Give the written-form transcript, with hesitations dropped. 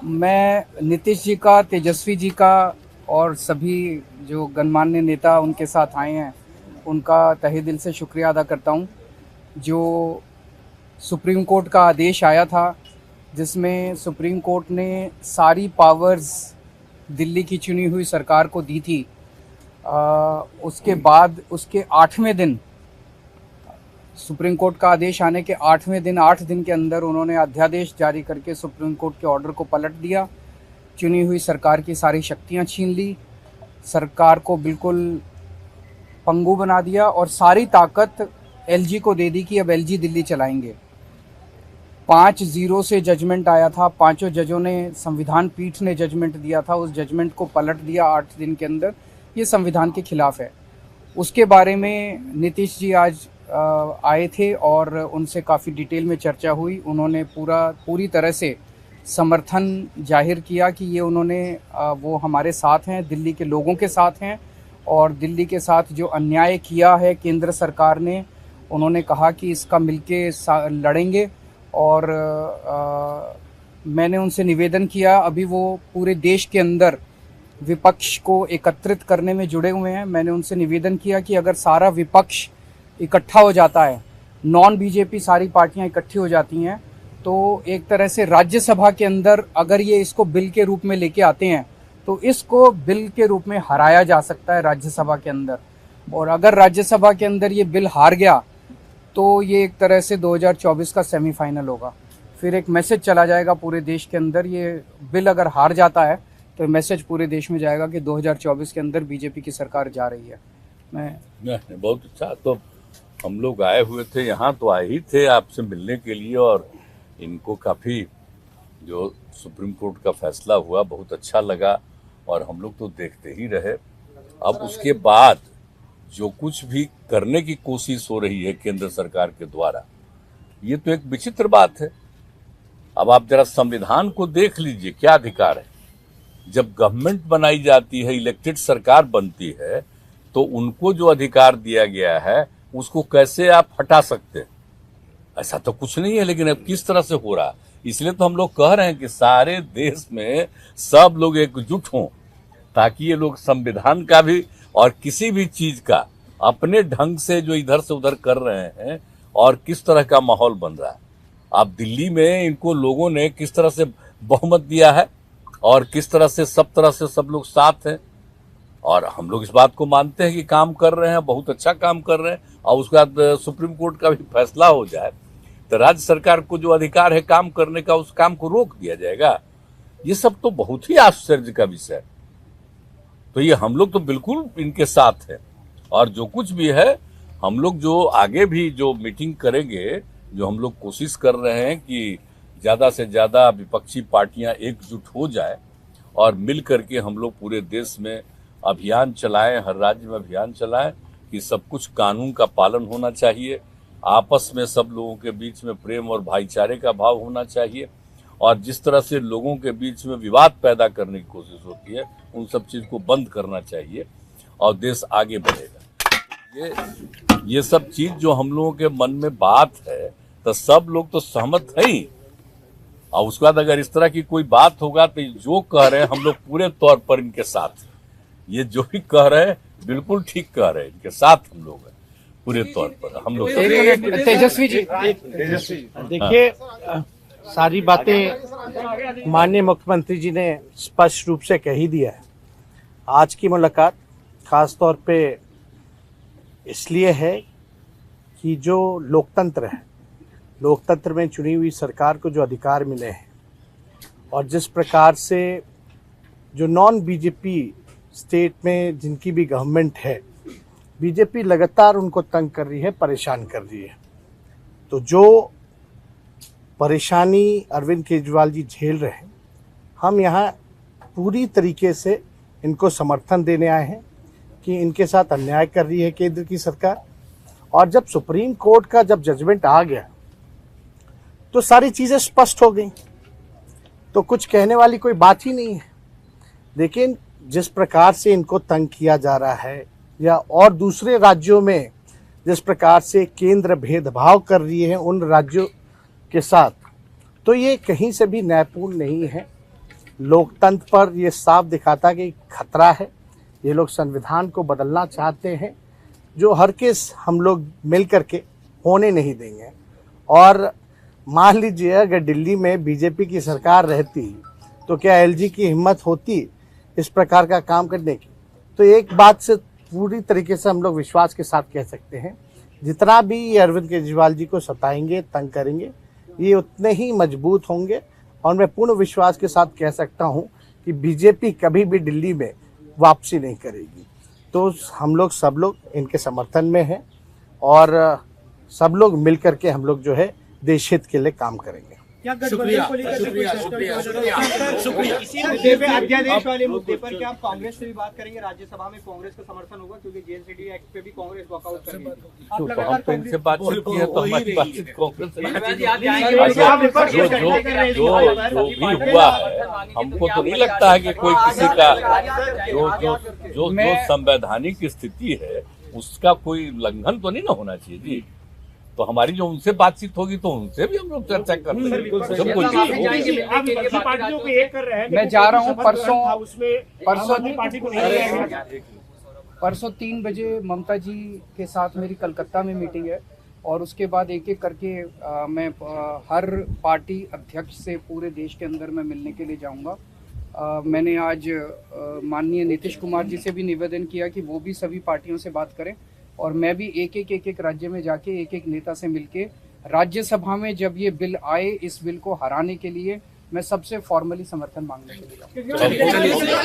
मैं नीतीश जी का, तेजस्वी जी का और सभी जो गणमान्य नेता उनके साथ आए हैं, उनका तहे दिल से शुक्रिया अदा करता हूं। जो सुप्रीम कोर्ट का आदेश आया था, जिसमें सुप्रीम कोर्ट ने सारी पावर्स दिल्ली की चुनी हुई सरकार को दी थी, उसके बाद उसके 8वें दिन, सुप्रीम कोर्ट का आदेश आने के 8वें दिन, 8 दिन के अंदर उन्होंने अध्यादेश जारी करके सुप्रीम कोर्ट के ऑर्डर को पलट दिया। चुनी हुई सरकार की सारी शक्तियां छीन ली, सरकार को बिल्कुल पंगु बना दिया और सारी ताकत एलजी को दे दी कि अब एलजी दिल्ली चलाएंगे। 5-0 से जजमेंट आया था, पांचों जजों ने, संविधान पीठ ने जजमेंट दिया था, उस जजमेंट को पलट दिया 8 दिन के अंदर। ये संविधान के खिलाफ है। उसके बारे में नीतीश जी आज आए थे और उनसे काफ़ी डिटेल में चर्चा हुई। उन्होंने पूरी तरह से समर्थन जाहिर किया कि ये उन्होंने वो हमारे साथ हैं, दिल्ली के लोगों के साथ हैं और दिल्ली के साथ जो अन्याय किया है केंद्र सरकार ने, उन्होंने कहा कि इसका मिलके लड़ेंगे। और मैंने उनसे निवेदन किया, अभी वो पूरे देश के अंदर विपक्ष को एकत्रित करने में जुड़े हुए हैं। मैंने उनसे निवेदन किया कि अगर सारा विपक्ष इकट्ठा हो जाता है, नॉन बीजेपी सारी पार्टियां इकट्ठी हो जाती हैं, तो एक तरह से राज्यसभा के अंदर अगर ये इसको बिल के रूप में लेके आते हैं तो इसको बिल के रूप में हराया जा सकता है राज्यसभा के अंदर। और अगर राज्यसभा के अंदर ये बिल हार गया तो ये एक तरह से 2024 का सेमीफाइनल होगा। फिर एक मैसेज चला जाएगा पूरे देश के अंदर। ये बिल अगर हार जाता है तो मैसेज पूरे देश में जाएगा कि 2024 के अंदर बीजेपी की सरकार जा रही है। मैं बहुत अच्छा, तो हम लोग आए हुए थे यहाँ, तो आए ही थे आपसे मिलने के लिए। और इनको काफ़ी जो सुप्रीम कोर्ट का फैसला हुआ बहुत अच्छा लगा और हम लोग तो देखते ही रहे। अब उसके बाद जो कुछ भी करने की कोशिश हो रही है केंद्र सरकार के द्वारा, ये तो एक विचित्र बात है। अब आप जरा संविधान को देख लीजिए, क्या अधिकार है। जब गवर्नमेंट बनाई जाती है, इलेक्टेड सरकार बनती है, तो उनको जो अधिकार दिया गया है उसको कैसे आप हटा सकते हैं? ऐसा तो कुछ नहीं है। लेकिन अब किस तरह से हो रहा, इसलिए तो हम लोग कह रहे हैं कि सारे देश में सब लोग एकजुट हों, ताकि ये लोग संविधान का भी और किसी भी चीज का अपने ढंग से जो इधर से उधर कर रहे हैं और किस तरह का माहौल बन रहा है। अब दिल्ली में इनको लोगों ने किस तरह से बहुमत दिया है और किस तरह से सब लोग साथ हैं। और हम लोग इस बात को मानते हैं कि काम कर रहे हैं, बहुत अच्छा काम कर रहे हैं। और उसके बाद सुप्रीम कोर्ट का भी फैसला हो जाए तो राज्य सरकार को जो अधिकार है काम करने का, उस काम को रोक दिया जाएगा। ये सब तो बहुत ही आश्चर्य का विषय है। तो ये हम लोग तो बिल्कुल इनके साथ हैं। और जो कुछ भी है, हम लोग जो आगे भी जो मीटिंग करेंगे, जो हम लोग कोशिश कर रहे हैं कि ज्यादा से ज्यादा विपक्षी पार्टियां एकजुट हो जाए और मिल करके हम लोग पूरे देश में अभियान चलाएं, हर राज्य में अभियान चलाएं कि सब कुछ कानून का पालन होना चाहिए, आपस में सब लोगों के बीच में प्रेम और भाईचारे का भाव होना चाहिए। और जिस तरह से लोगों के बीच में विवाद पैदा करने की कोशिश होती है, उन सब चीज को बंद करना चाहिए और देश आगे बढ़ेगा। ये सब चीज जो हम लोगों के मन में बात है, तो सब लोग तो सहमत है ही। और उसके बाद अगर इस तरह की कोई बात होगा तो जो कह रहे हैं हम लोग पूरे तौर पर इनके साथ हैं। ये जो भी कह रहे हैं बिल्कुल ठीक कह रहे हैं, इनके साथ हम लोग हैं पूरे तौर पर। हम लोग तेजस्वी जी, देखिए, सारी बातें माननीय मुख्यमंत्री जी ने स्पष्ट रूप से कह ही दिया है। आज की मुलाकात खास तौर पे इसलिए है कि जो लोकतंत्र है, लोकतंत्र में चुनी हुई सरकार को जो अधिकार मिले हैं और जिस प्रकार से जो नॉन बीजेपी स्टेट में जिनकी भी गवर्नमेंट है, बीजेपी लगातार उनको तंग कर रही है, परेशान कर रही है। तो जो परेशानी अरविंद केजरीवाल जी झेल रहे हैं, हम यहाँ पूरी तरीके से इनको समर्थन देने आए हैं कि इनके साथ अन्याय कर रही है केंद्र की सरकार। और जब सुप्रीम कोर्ट का जब जजमेंट आ गया तो सारी चीज़ें स्पष्ट हो गई, तो कुछ कहने वाली कोई बात ही नहीं है। लेकिन जिस प्रकार से इनको तंग किया जा रहा है, या और दूसरे राज्यों में जिस प्रकार से केंद्र भेदभाव कर रही है उन राज्यों के साथ, तो ये कहीं से भी न्यायपूर्ण नहीं है। लोकतंत्र पर ये साफ दिखाता कि खतरा है। ये लोग संविधान को बदलना चाहते हैं, जो हर केस हम लोग मिल करके होने नहीं देंगे। और मान लीजिए अगर दिल्ली में बीजेपी की सरकार रहती तो क्या एलजी की हिम्मत होती इस प्रकार का काम करने की? तो एक बात से पूरी तरीके से हम लोग विश्वास के साथ कह सकते हैं, जितना भी ये अरविंद केजरीवाल जी को सताएंगे, तंग करेंगे, ये उतने ही मजबूत होंगे। और मैं पूर्ण विश्वास के साथ कह सकता हूं कि बीजेपी कभी भी दिल्ली में वापसी नहीं करेगी। तो हम लोग सब लोग इनके समर्थन में हैं और सब लोग मिल करके हम लोग जो है देश हित के लिए काम करेंगे। अध्यादेश वाले मुद्दे पर क्या आप कांग्रेस से भी बात करेंगे? राज्यसभा में कांग्रेस का समर्थन होगा क्योंकि जेएनसीटी एक्ट पे भी कांग्रेस वॉकआउट कर रही है। तो इनसे बातचीत की है तो हमारी बातचीत कांग्रेस से जो भी हुआ है, हमको तो नहीं लगता है कि कोई किसी का जो संवैधानिक स्थिति है उसका कोई उल्लंघन तो नहीं ना होना चाहिए जी। तो हमारी जो उनसे बातचीत होगी तो उनसे भी हम लोग चर्चा करते हैं। मैं जा रहा हूँ परसों 3 बजे ममता जी के साथ मेरी कलकत्ता में मीटिंग है और उसके बाद एक एक करके मैं हर पार्टी अध्यक्ष से पूरे देश के अंदर मैं मिलने के लिए जाऊंगा। मैंने आज माननीय नीतीश कुमार जी से भी निवेदन किया कि वो भी सभी पार्टियों से बात करें और मैं भी एक एक राज्य में जाके एक एक नेता से मिलके राज्यसभा में जब ये बिल आए, इस बिल को हराने के लिए मैं सबसे फॉर्मली समर्थन मांगने के लिए जाऊंगा।